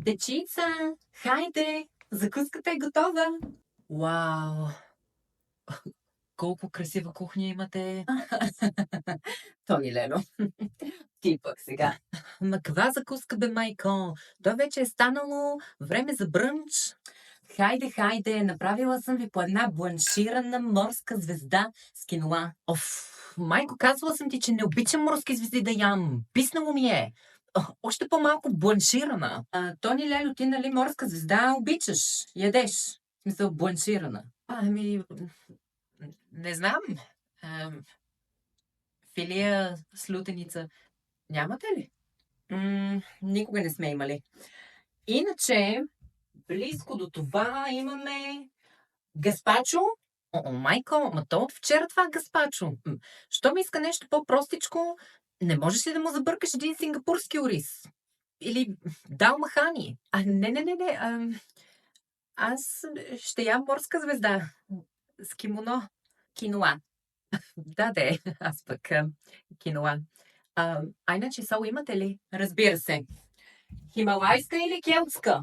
Дечица, хайде, закуската е готова. Вау! Колко красива кухня имате. Тони Лено, ти пък сега. Ма каква закуска бе, майко? То вече е станало време за брънч. Хайде, направила съм ви по една бланширана морска звезда с киноа. Оф, майко, казвала съм ти, че не обичам морски звезди да ям. Писнало ми е. Още по-малко бланширана. Тони Лело, ти нали морска звезда обичаш, ядеш. В смисъл бланширана. Ами, не знам. Филия с лютеница. Нямате ли? Никога не сме имали. Иначе, близко до това имаме гаспачо. О, майко, ма то от вчера това гаспачо. Що ми иска нещо по-простичко, не можеш ли да му забъркаш един сингапурски ориз? Или дал махани? Не. Аз ще ям морска звезда с кимоно. Киноа. Да, аз пък киноа. А иначе сол имате ли? Разбира се. Хималайска или келтска?